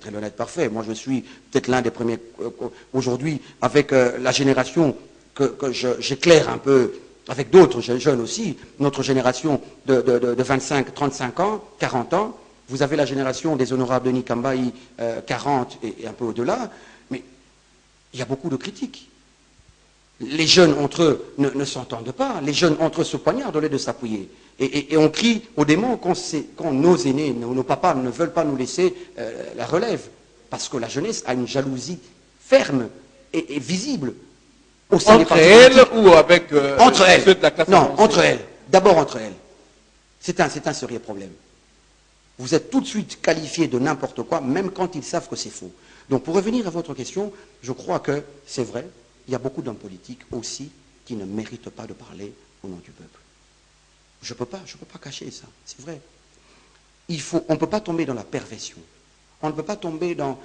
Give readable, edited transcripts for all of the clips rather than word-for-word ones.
être un honnête parfait. Moi, je suis peut-être l'un des premiers aujourd'hui, avec la génération que j'éclaire un peu, avec d'autres jeunes aussi, notre génération de 25, 35 ans, 40 ans. Vous avez la génération des honorables Denis Kambaï, 40 et un peu au-delà, mais il y a beaucoup de critiques. Les jeunes entre eux ne s'entendent pas, les jeunes entre eux se poignardent au lieu de s'appuyer. Et on crie au démon quand nos aînés, nos papas ne veulent pas nous laisser la relève. Parce que la jeunesse a une jalousie ferme et visible. Au sein entre elles ou avec entre elles. Ceux de la classe Non, avancée. entre elles. D'abord entre elles. C'est un sérieux problème. Vous êtes tout de suite qualifié de n'importe quoi, même quand ils savent que c'est faux. Donc pour revenir à votre question, je crois que c'est vrai, il y a beaucoup d'hommes politiques aussi qui ne méritent pas de parler au nom du peuple. Je ne peux pas cacher ça, c'est vrai. On ne peut pas tomber dans la perversion. On ne peut pas tomber dans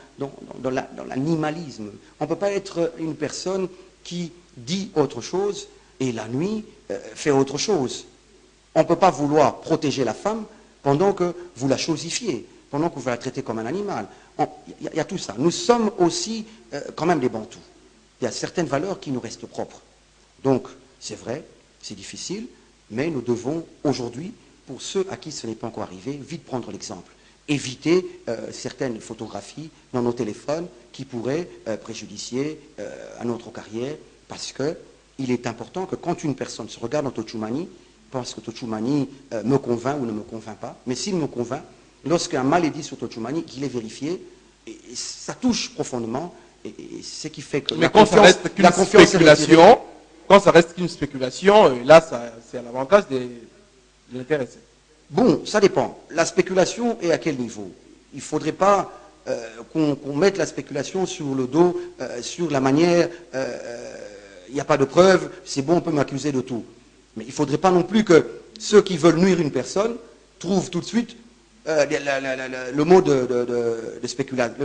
l'animalisme. On ne peut pas être une personne qui dit autre chose et la nuit fait autre chose. On ne peut pas vouloir protéger la femme pendant que vous la chosifiez, pendant que vous la traitez comme un animal. Il y a tout ça. Nous sommes aussi quand même des bantous. Il y a certaines valeurs qui nous restent propres. Donc, c'est vrai, c'est difficile, mais nous devons aujourd'hui, pour ceux à qui ce n'est pas encore arrivé, vite prendre l'exemple. Éviter certaines photographies dans nos téléphones qui pourraient préjudicier à notre carrière, parce qu'il est important que quand une personne se regarde dans Tochumani, pense que Tochumani me convainc ou ne me convainc pas, mais s'il me convainc, lorsqu'un mal est dit sur Tochumani, qu'il est vérifié, et ça touche profondément, et c'est ce qui fait que mais quand ça reste qu'une spéculation, quand ça reste qu'une spéculation, là, c'est à l'avantage de l'intéressé. Bon, ça dépend. La spéculation est à quel niveau? Il ne faudrait pas qu'on mette la spéculation sur le dos, sur la manière, il n'y a pas de preuves, c'est bon, on peut m'accuser de tout. Mais il ne faudrait pas non plus que ceux qui veulent nuire une personne trouvent tout de suite le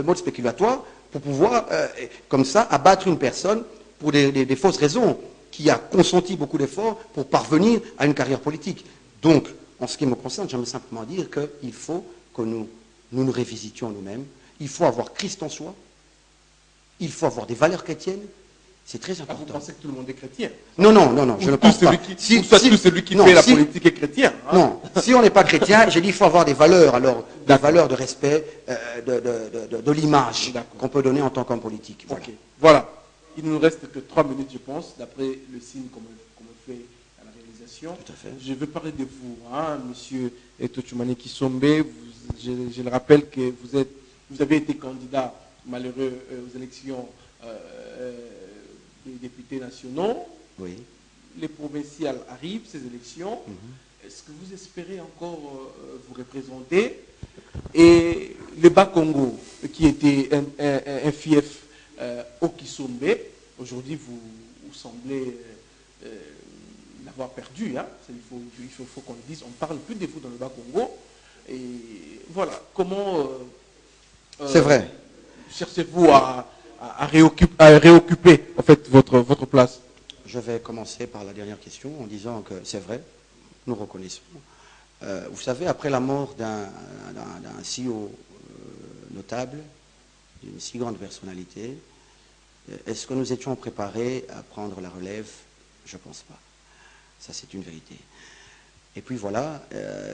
mot spéculatoire pour pouvoir, comme ça, abattre une personne pour des fausses raisons, qui a consenti beaucoup d'efforts pour parvenir à une carrière politique. Donc, en ce qui me concerne, j'aimerais simplement dire qu'il faut que nous révisitions nous-mêmes. Il faut avoir Christ en soi. Il faut avoir des valeurs chrétiennes. C'est très important. Vous pensez que tout le monde est chrétien? Non, je ne pense pas. Tout celui qui fait la politique est chrétien. Hein? Non, si on n'est pas chrétien, j'ai dit qu'il faut avoir des valeurs, alors des valeurs de respect, de l'image qu'on peut donner en tant qu'homme politique. Voilà. Okay. Voilà. Il ne nous reste que 3 minutes, je pense, d'après le signe qu'on me fait à la réalisation. Tout à fait. Je veux parler de vous, hein, monsieur Tochumani Kisombe. Je le rappelle que vous avez été candidat malheureux aux élections des députés nationaux. Oui. Les provinciales arrivent, ces élections. Est-ce que vous espérez encore vous représenter? Et le Bas-Congo, qui était un fief au Kisombe, aujourd'hui vous semblez l'avoir perdu. Hein? Il faut qu'on le dise. On ne parle plus de vous dans le Bas-Congo. Et voilà, comment c'est vrai. Cherchez-vous à réoccuper en fait, votre place? Je vais commencer par la dernière question en disant que c'est vrai, nous reconnaissons. Vous savez, après la mort d'un si haut notable, d'une si grande personnalité, est-ce que nous étions préparés à prendre la relève? Je ne pense pas. Ça, c'est une vérité. Et puis voilà,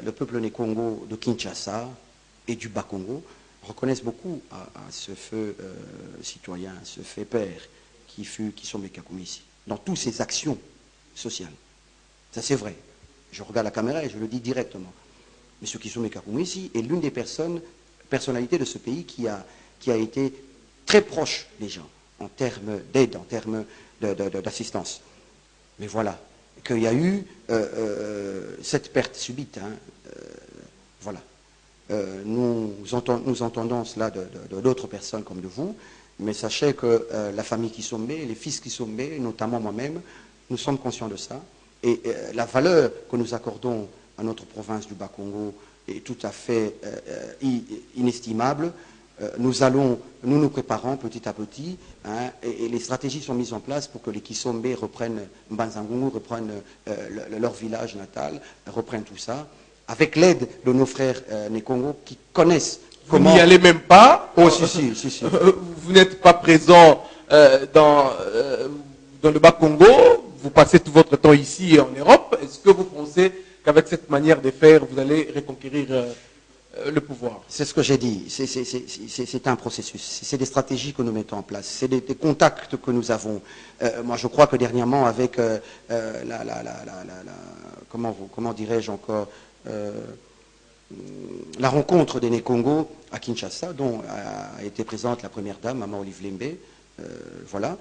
le peuple né Congo de Kinshasa et du Bas-Congo reconnaissent beaucoup à ce feu citoyen, ce fait père qui sont mes Kakoumisi, dans toutes ses actions sociales. Ça, c'est vrai. Je regarde la caméra et je le dis directement. M. Kisome Kakoumisi est l'une des personnalités de ce pays qui a été très proche des gens, en termes d'aide, en termes d'assistance. Mais voilà, qu'il y a eu cette perte subite. Hein, voilà. Nous entendons cela de d'autres personnes comme de vous, mais sachez que la famille Kisombe, les fils Kisombe, notamment moi-même, nous sommes conscients de ça. Et la valeur que nous accordons à notre province du Bas-Congo est tout à fait inestimable. Nous nous préparons petit à petit, hein, et les stratégies sont mises en place pour que les Kisombe reprennent Mbanzangungu, reprennent leur village natal, reprennent tout ça, avec l'aide de nos frères Nekongo qui connaissent Vous n'y allez même pas. Oh, si. Vous n'êtes pas présent dans le Bas-Congo. Vous passez tout votre temps ici en Europe. Est-ce que vous pensez qu'avec cette manière de faire, vous allez reconquérir le pouvoir? C'est ce que j'ai dit. C'est un processus. C'est des stratégies que nous mettons en place. C'est des contacts que nous avons. Moi, je crois que dernièrement, avec comment dirais-je encore, la rencontre des Congo à Kinshasa, dont a été présente la première dame, Maman Olive Lembe, voilà.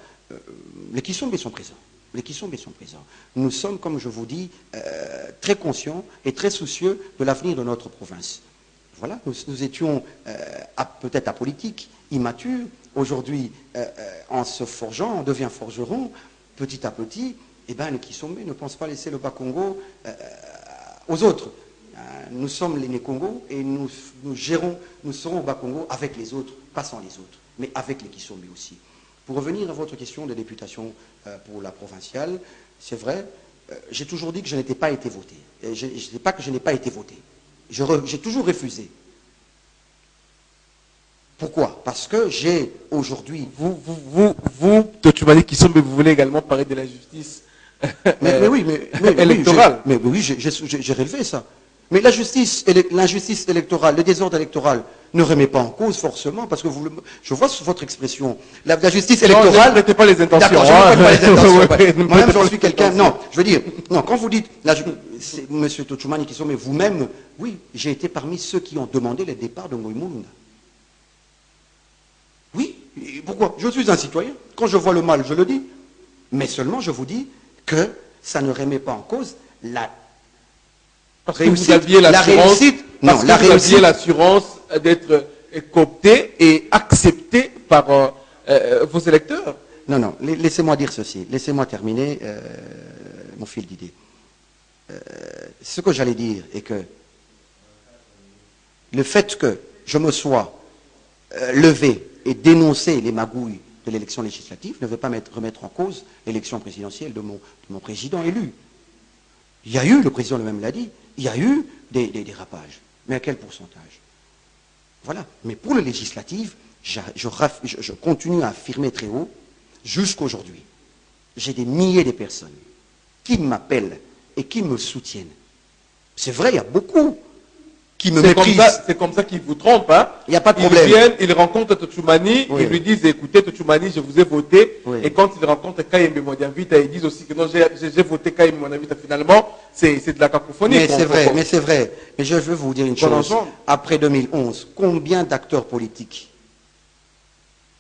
Les Kisombe sont présents. Les Kisombe sont présents. Nous sommes, comme je vous dis, très conscients et très soucieux de l'avenir de notre province. Voilà, nous étions peut-être apolitiques, immatures. Aujourd'hui, en se forgeant, on devient forgeron, petit à petit. Eh bien, les Kisombe ne pensent pas laisser le Bas-Congo aux autres. Nous sommes les Congo et nous serons au Bas-Congo avec les autres, pas sans les autres, mais avec les Kisombe aussi. Pour revenir à votre question de députation pour la provinciale, c'est vrai, j'ai toujours dit que je n'étais pas été voté. Je ne sais pas que je n'ai pas été voté. J'ai toujours refusé. Pourquoi? Parce que j'ai aujourd'hui... Tochumani Kisombe, vous voulez également parler de la justice électorale. Mais oui, j'ai relevé ça. Mais l'injustice électorale, le désordre électoral ne remet pas en cause forcément, parce que je vois sur votre expression, la justice électorale... Ne mettez pas les intentions. D'accord, je ne mets pas les intentions. Moi-même, j'en suis quelqu'un... Non, je veux dire, non, quand vous dites, monsieur Tochumani Kisombe, mais vous-même, oui, j'ai été parmi ceux qui ont demandé le départ de Ngoï Mulunda. Oui, pourquoi? Je suis un citoyen. Quand je vois le mal, je le dis. Mais seulement, je vous dis que ça ne remet pas en cause la parce réussite. Que vous aviez l'assurance d'être coopté et accepté par vos électeurs. Non, laissez-moi dire ceci. Laissez-moi terminer mon fil d'idée. Ce que j'allais dire est que le fait que je me sois levé et dénoncé les magouilles de l'élection législative ne veut pas remettre en cause l'élection présidentielle de mon président élu. Il y a eu, le président lui-même l'a dit, il y a eu des dérapages. Mais à quel pourcentage? Voilà. Mais pour le législatif, je continue à affirmer très haut, jusqu'aujourd'hui, j'ai des milliers de personnes qui m'appellent et qui me soutiennent. C'est vrai, il y a beaucoup qui me méprisent. C'est comme ça qu'ils vous trompent, hein? Il n'y a pas de problème. Ils viennent, ils rencontrent Tochumani, oui. Ils lui disent, écoutez Tochumani, je vous ai voté. Oui. Et quand ils rencontrent Kayembe Modiavita, ils disent aussi que non, j'ai voté Kayembe Modiavita. Finalement, c'est de la cacophonie. Mais c'est vrai. Mais je veux vous dire une chose. Après 2011, combien d'acteurs politiques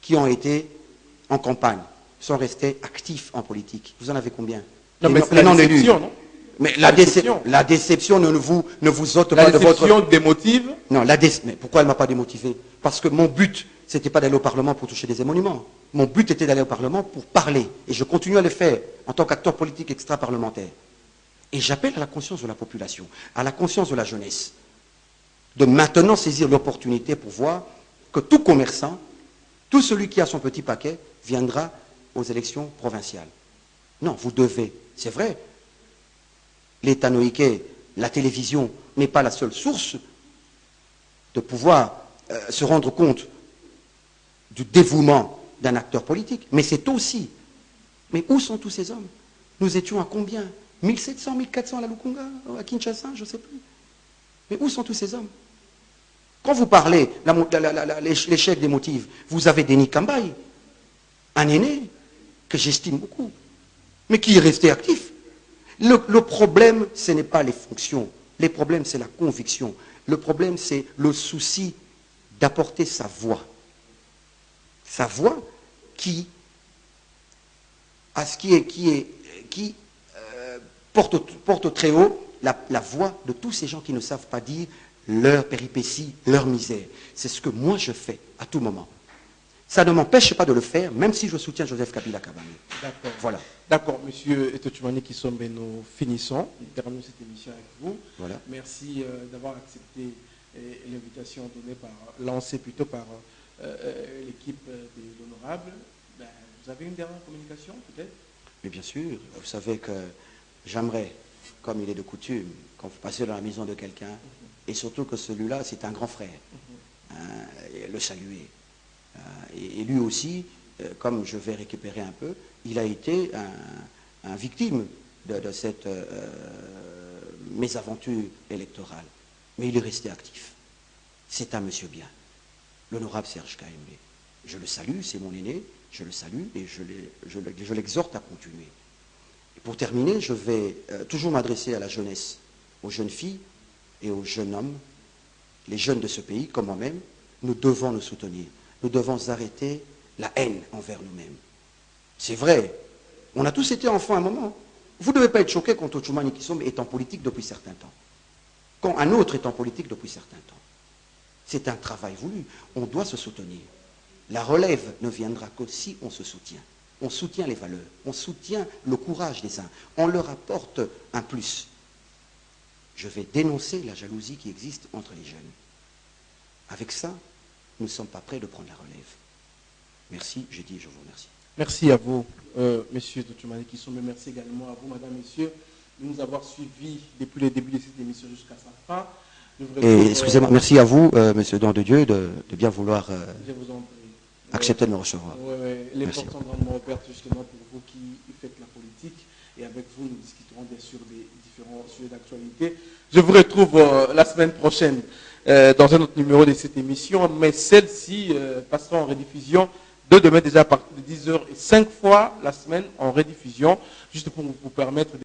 qui ont été en campagne sont restés actifs en politique? Vous en avez combien? Non, mais c'est la déception, non? Mais la déception ne vous ôte pas de votre... La déception démotive? Non, mais pourquoi elle ne m'a pas démotivé? Parce que mon but, ce n'était pas d'aller au Parlement pour toucher des émoluments. Mon but était d'aller au Parlement pour parler. Et je continue à le faire en tant qu'acteur politique extra-parlementaire. Et j'appelle à la conscience de la population, à la conscience de la jeunesse, de maintenant saisir l'opportunité pour voir que tout commerçant, tout celui qui a son petit paquet, viendra aux élections provinciales. Non, vous devez, c'est vrai, l'État noïquais, la télévision n'est pas la seule source de pouvoir se rendre compte du dévouement d'un acteur politique. Mais c'est aussi. Mais où sont tous ces hommes? Nous étions à combien? 1700, 1400 à la Lukunga, à Kinshasa, je ne sais plus. Mais où sont tous ces hommes? Quand vous parlez l'échec des motifs, vous avez Denis Kambaye, un aîné que j'estime beaucoup, mais qui est resté actif. Le problème, ce n'est pas les fonctions. Le problème, c'est la conviction. Le problème, c'est le souci d'apporter sa voix. Sa voix qui porte très haut la voix de tous ces gens qui ne savent pas dire leurs péripéties, leur misère. C'est ce que moi je fais à tout moment. Ça ne m'empêche pas de le faire, même si je soutiens Joseph Kabila Kabange. D'accord. Voilà. D'accord, monsieur Tochumani Kisombe, nous finissons. Nous terminons cette émission avec vous. Voilà. Merci d'avoir accepté l'invitation lancée plutôt par l'équipe de l'honorable. Vous avez une dernière communication, peut-être? Mais bien sûr, vous savez que j'aimerais, comme il est de coutume, quand vous passez dans la maison de quelqu'un, et surtout que celui-là, c'est un grand frère. et le saluer. Et lui aussi, comme je vais récupérer un peu, il a été un victime de cette mésaventure électorale. Mais il est resté actif. C'est un monsieur bien, l'honorable Serge Kahembe. Je le salue, c'est mon aîné, je le salue et je l'exhorte à continuer. Et pour terminer, je vais toujours m'adresser à la jeunesse, aux jeunes filles et aux jeunes hommes, les jeunes de ce pays, comme moi-même. Nous devons nous soutenir. Nous devons arrêter la haine envers nous-mêmes. C'est vrai, on a tous été enfants à un moment. Vous ne devez pas être choqué quand Tochumani Kisome est en politique depuis certains temps. Quand un autre est en politique depuis certains temps. C'est un travail voulu. On doit se soutenir. La relève ne viendra que si on se soutient. On soutient les valeurs. On soutient le courage des uns. On leur apporte un plus. Je vais dénoncer la jalousie qui existe entre les jeunes. Avec ça, nous ne sommes pas prêts de prendre la relève. Merci, j'ai dit, je vous remercie. Merci à vous, Monsieur Tochumani Kisome. Merci également à vous, Madame, Messieurs, de nous avoir suivis depuis le début de cette émission jusqu'à sa fin. Et excusez-moi, merci à vous, Monsieur Don de Dieu, de bien vouloir accepter de me recevoir. Les portes sont grandement ouvertes justement pour vous qui faites la politique. Et avec vous, nous discuterons bien sûr des différents sujets d'actualité. Je vous retrouve la semaine prochaine dans un autre numéro de cette émission, mais celle-ci passera en rediffusion de demain déjà à partir de 10h et 5 fois la semaine en rediffusion, juste pour vous permettre de